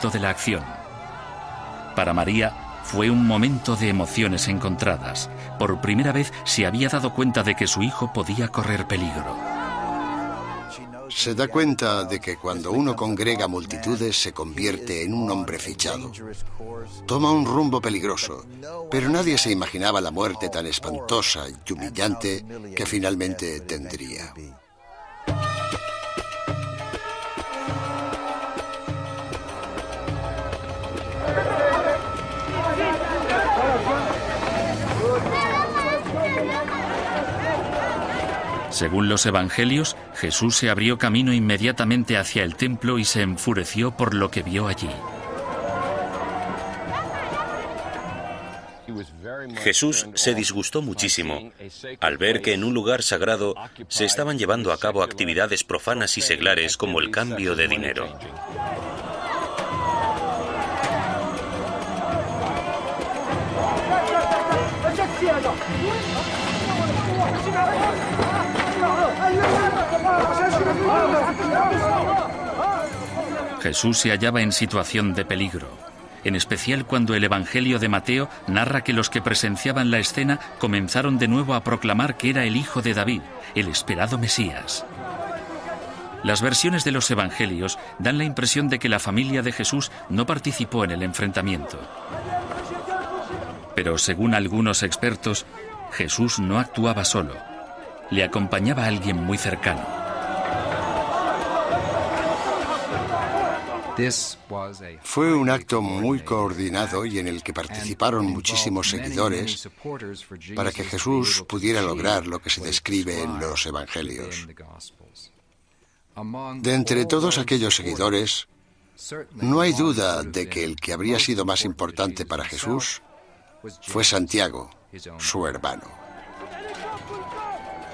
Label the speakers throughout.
Speaker 1: aspecto de la acción. Para María fue un momento de emociones encontradas. Por primera vez se había dado cuenta de que su hijo podía correr peligro.
Speaker 2: Se da cuenta de que cuando uno congrega multitudes se convierte en un hombre fichado. Toma un rumbo peligroso, pero nadie se imaginaba la muerte tan espantosa y humillante que finalmente tendría.
Speaker 1: Según los evangelios, Jesús se abrió camino inmediatamente hacia el templo y se enfureció por lo que vio allí.
Speaker 3: Jesús se disgustó muchísimo al ver que en un lugar sagrado se estaban llevando a cabo actividades profanas y seglares como el cambio de dinero.
Speaker 1: Jesús se hallaba en situación de peligro, en especial cuando el Evangelio de Mateo narra que los que presenciaban la escena comenzaron de nuevo a proclamar que era el hijo de David, el esperado Mesías. Las versiones de los evangelios dan la impresión de que la familia de Jesús no participó en el enfrentamiento. Pero según algunos expertos, Jesús no actuaba solo. Le acompañaba alguien muy cercano.
Speaker 2: Fue un acto muy coordinado y en el que participaron muchísimos seguidores para que Jesús pudiera lograr lo que se describe en los evangelios. De entre todos aquellos seguidores, no hay duda de que el que habría sido más importante para Jesús fue Santiago, su hermano.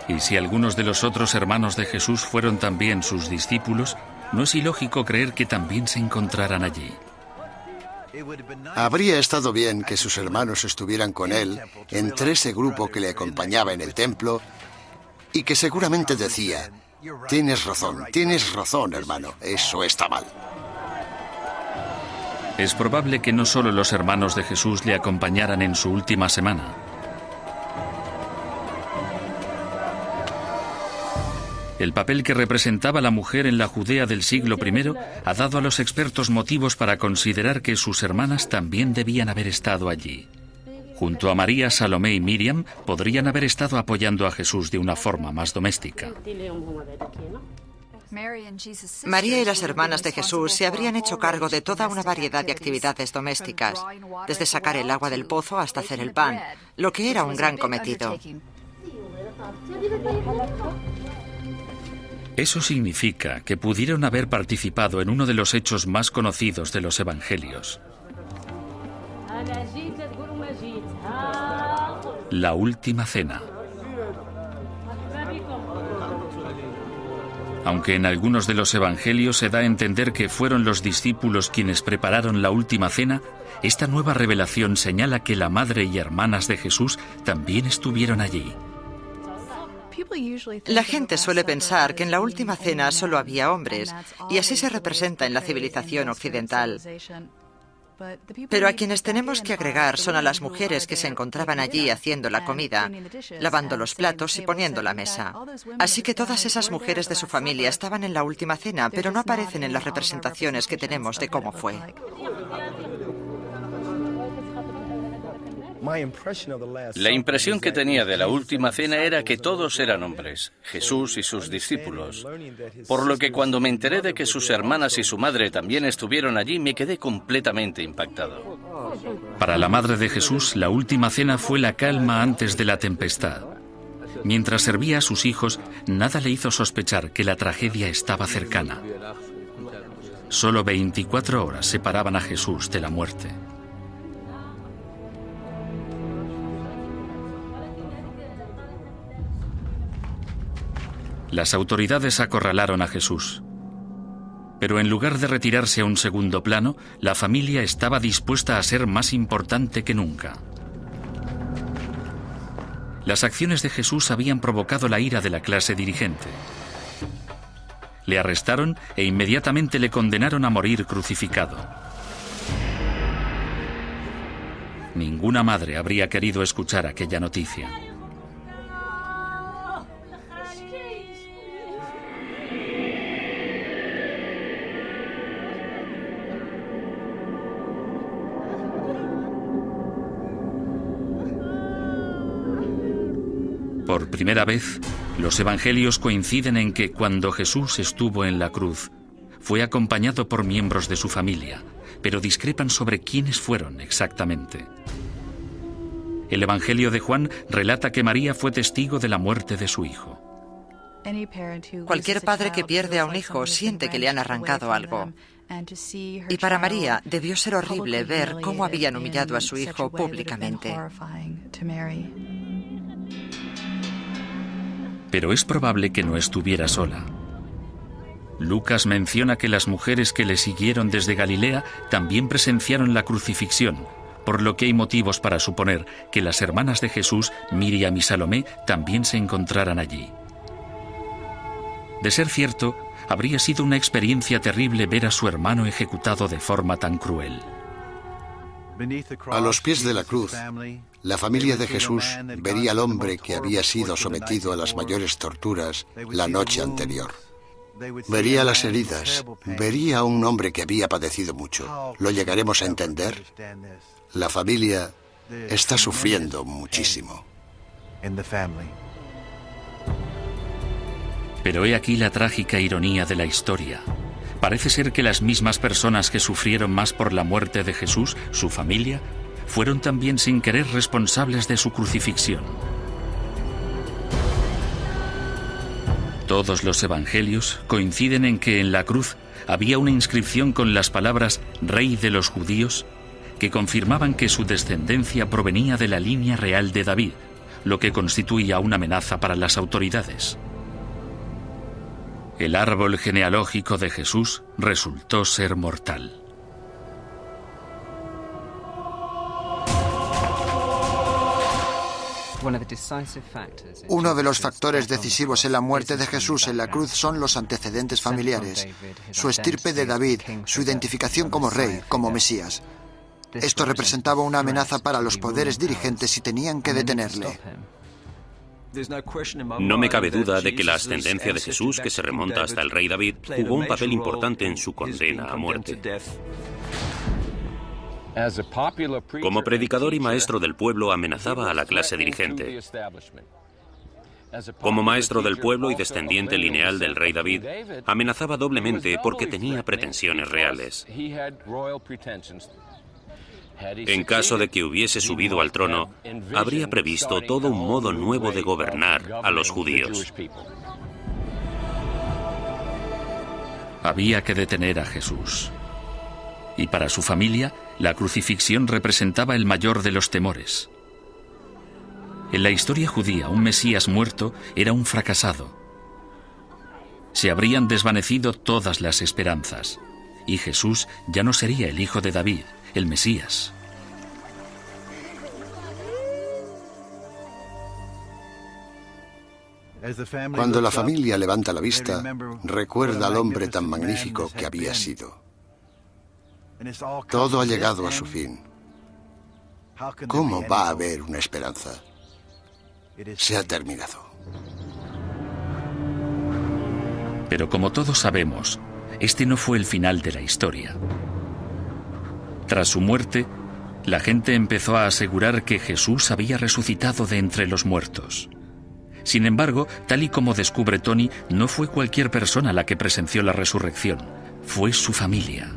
Speaker 1: Y si algunos de los otros hermanos de Jesús fueron también sus discípulos, no es ilógico creer que también se encontraran allí.
Speaker 2: Habría estado bien que sus hermanos estuvieran con él entre ese grupo que le acompañaba en el templo y que seguramente decía: tienes razón, hermano, eso está mal.
Speaker 1: Es probable que no solo los hermanos de Jesús le acompañaran en su última semana. El papel que representaba la mujer en la Judea del siglo I ha dado a los expertos motivos para considerar que sus hermanas también debían haber estado allí. Junto a María, Salomé y Miriam, podrían haber estado apoyando a Jesús de una forma más doméstica.
Speaker 4: María y las hermanas de Jesús se habrían hecho cargo de toda una variedad de actividades domésticas, desde sacar el agua del pozo hasta hacer el pan, lo que era un gran cometido.
Speaker 1: Eso significa que pudieron haber participado en uno de los hechos más conocidos de los evangelios: la última cena. Aunque en algunos de los evangelios se da a entender que fueron los discípulos quienes prepararon la última cena, esta nueva revelación señala que la madre y hermanas de Jesús también estuvieron allí.
Speaker 4: La gente suele pensar que en la última cena solo había hombres, y así se representa en la civilización occidental. Pero a quienes tenemos que agregar son a las mujeres que se encontraban allí haciendo la comida, lavando los platos y poniendo la mesa. Así que todas esas mujeres de su familia estaban en la última cena, pero no aparecen en las representaciones que tenemos de cómo fue.
Speaker 5: La impresión que tenía de la última cena era que todos eran hombres, Jesús y sus discípulos. Por lo que cuando me enteré de que sus hermanas y su madre también estuvieron allí, me quedé completamente impactado.
Speaker 1: Para la madre de Jesús, la última cena fue la calma antes de la tempestad. Mientras servía a sus hijos, nada le hizo sospechar que la tragedia estaba cercana. Solo 24 horas separaban a Jesús de la muerte. Las autoridades acorralaron a Jesús. Pero en lugar de retirarse a un segundo plano, la familia estaba dispuesta a ser más importante que nunca. Las acciones de Jesús habían provocado la ira de la clase dirigente. Le arrestaron e inmediatamente le condenaron a morir crucificado. Ninguna madre habría querido escuchar aquella noticia. Por primera vez, los evangelios coinciden en que cuando Jesús estuvo en la cruz, fue acompañado por miembros de su familia, pero discrepan sobre quiénes fueron exactamente. El Evangelio de Juan relata que María fue testigo de la muerte de su hijo.
Speaker 4: Cualquier padre que pierde a un hijo siente que le han arrancado algo. Y para María debió ser horrible ver cómo habían humillado a su hijo públicamente.
Speaker 1: Pero es probable que no estuviera sola. Lucas menciona que las mujeres que le siguieron desde Galilea también presenciaron la crucifixión, por lo que hay motivos para suponer que las hermanas de Jesús, Miriam y Salomé, también se encontraran allí. De ser cierto, habría sido una experiencia terrible ver a su hermano ejecutado de forma tan cruel.
Speaker 2: A los pies de la cruz, la familia de Jesús vería al hombre que había sido sometido a las mayores torturas la noche anterior. Vería las heridas, vería a un hombre que había padecido mucho. ¿Lo llegaremos a entender? La familia está sufriendo muchísimo.
Speaker 1: Pero he aquí la trágica ironía de la historia. Parece ser que las mismas personas que sufrieron más por la muerte de Jesús, su familia, fueron también sin querer responsables de su crucifixión. Todos los evangelios coinciden en que en la cruz había una inscripción con las palabras «Rey de los judíos», que confirmaban que su descendencia provenía de la línea real de David, lo que constituía una amenaza para las autoridades. El árbol genealógico de Jesús resultó ser mortal.
Speaker 6: Uno de los factores decisivos en la muerte de Jesús en la cruz son los antecedentes familiares, su estirpe de David, su identificación como rey, como Mesías. Esto representaba una amenaza para los poderes dirigentes y tenían que detenerle.
Speaker 3: No me cabe duda de que la ascendencia de Jesús, que se remonta hasta el rey David, jugó un papel importante en su condena a muerte. Como predicador y maestro del pueblo, amenazaba a la clase dirigente. Como maestro del pueblo y descendiente lineal del rey David, amenazaba doblemente porque tenía pretensiones reales. En caso de que hubiese subido al trono, habría previsto todo un modo nuevo de gobernar a los judíos.
Speaker 1: Había que detener a Jesús. Y para su familia, la crucifixión representaba el mayor de los temores. En la historia judía, un Mesías muerto era un fracasado. Se habrían desvanecido todas las esperanzas, y Jesús ya no sería el hijo de David, el Mesías.
Speaker 2: Cuando la familia levanta la vista, recuerda al hombre tan magnífico que había sido. Todo ha llegado a su fin. ¿Cómo va a haber una esperanza? Se ha terminado.
Speaker 1: Pero como todos sabemos, este no fue el final de la historia. Tras su muerte, la gente empezó a asegurar que Jesús había resucitado de entre los muertos. Sin embargo, tal y como descubre Tony, no fue cualquier persona la que presenció la resurrección, fue su familia.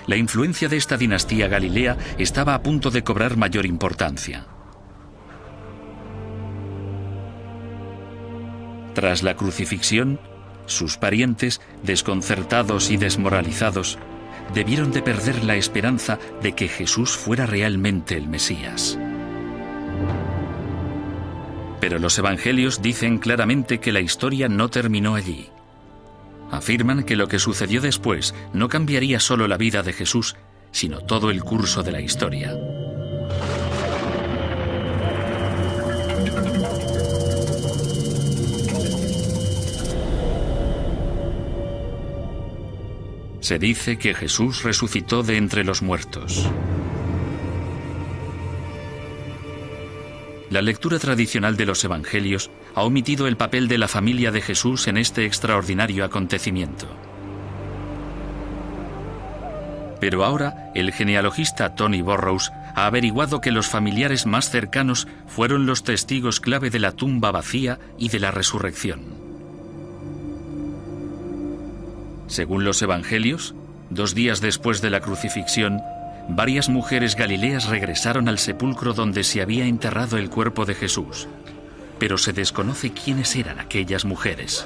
Speaker 1: La influencia de esta dinastía galilea estaba a punto de cobrar mayor importancia. Tras la crucifixión, sus parientes, desconcertados y desmoralizados, debieron de perder la esperanza de que Jesús fuera realmente el Mesías. Pero los evangelios dicen claramente que la historia no terminó allí. Afirman que lo que sucedió después no cambiaría solo la vida de Jesús, sino todo el curso de la historia. Se dice que Jesús resucitó de entre los muertos. La lectura tradicional de los Evangelios ha omitido el papel de la familia de Jesús en este extraordinario acontecimiento. Pero ahora, el genealogista Tony Burrows ha averiguado que los familiares más cercanos fueron los testigos clave de la tumba vacía y de la resurrección. Según los Evangelios, 2 días después de la crucifixión, varias mujeres galileas regresaron al sepulcro donde se había enterrado el cuerpo de Jesús, pero se desconoce quiénes eran aquellas mujeres.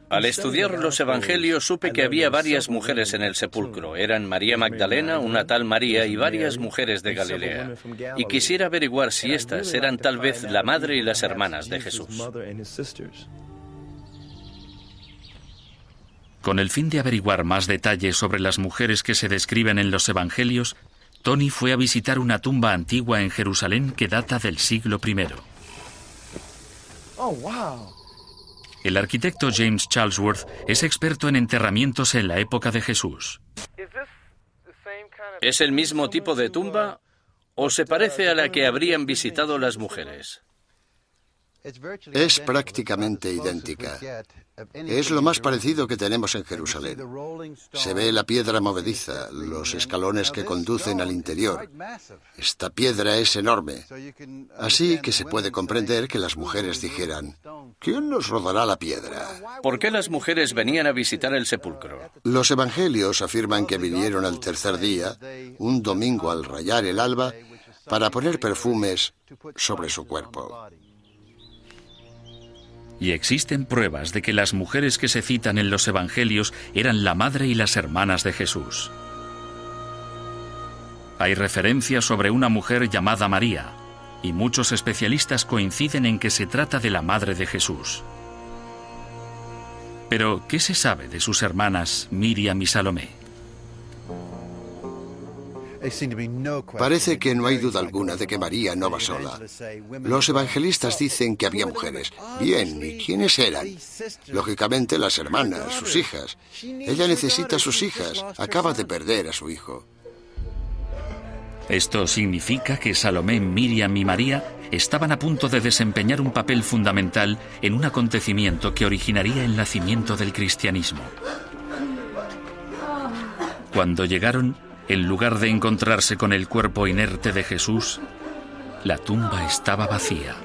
Speaker 5: Al estudiar los Evangelios supe que había varias mujeres en el sepulcro. Eran María Magdalena, una tal María y varias mujeres de Galilea. Y quisiera averiguar si estas eran tal vez la madre y las hermanas de Jesús.
Speaker 1: Con el fin de averiguar más detalles sobre las mujeres que se describen en los Evangelios, Tony fue a visitar una tumba antigua en Jerusalén que data del siglo I. El arquitecto James Charlesworth es experto en enterramientos en la época de Jesús.
Speaker 5: ¿Es el mismo tipo de tumba o se parece a la que habrían visitado las mujeres?
Speaker 2: Es prácticamente idéntica. Es lo más parecido que tenemos en Jerusalén. Se ve la piedra movediza, los escalones que conducen al interior. Esta piedra es enorme. Así que se puede comprender que las mujeres dijeran: ¿quién nos rodará la piedra?
Speaker 5: ¿Por qué las mujeres venían a visitar el sepulcro?
Speaker 2: Los evangelios afirman que vinieron al tercer día, un domingo al rayar el alba, para poner perfumes sobre su cuerpo.
Speaker 1: Y existen pruebas de que las mujeres que se citan en los Evangelios eran la madre y las hermanas de Jesús. Hay referencias sobre una mujer llamada María, y muchos especialistas coinciden en que se trata de la madre de Jesús. Pero, ¿qué se sabe de sus hermanas Miriam y Salomé?
Speaker 2: Parece que no hay duda alguna de que María no va sola. Los evangelistas dicen que había mujeres. Bien, ¿y quiénes eran? Lógicamente las hermanas, sus hijas. Ella necesita a sus hijas. Acaba de perder a su hijo.
Speaker 1: Esto significa que Salomé, Miriam y María estaban a punto de desempeñar un papel fundamental en un acontecimiento que originaría el nacimiento del cristianismo. Cuando llegaron, en lugar de encontrarse con el cuerpo inerte de Jesús, la tumba estaba vacía.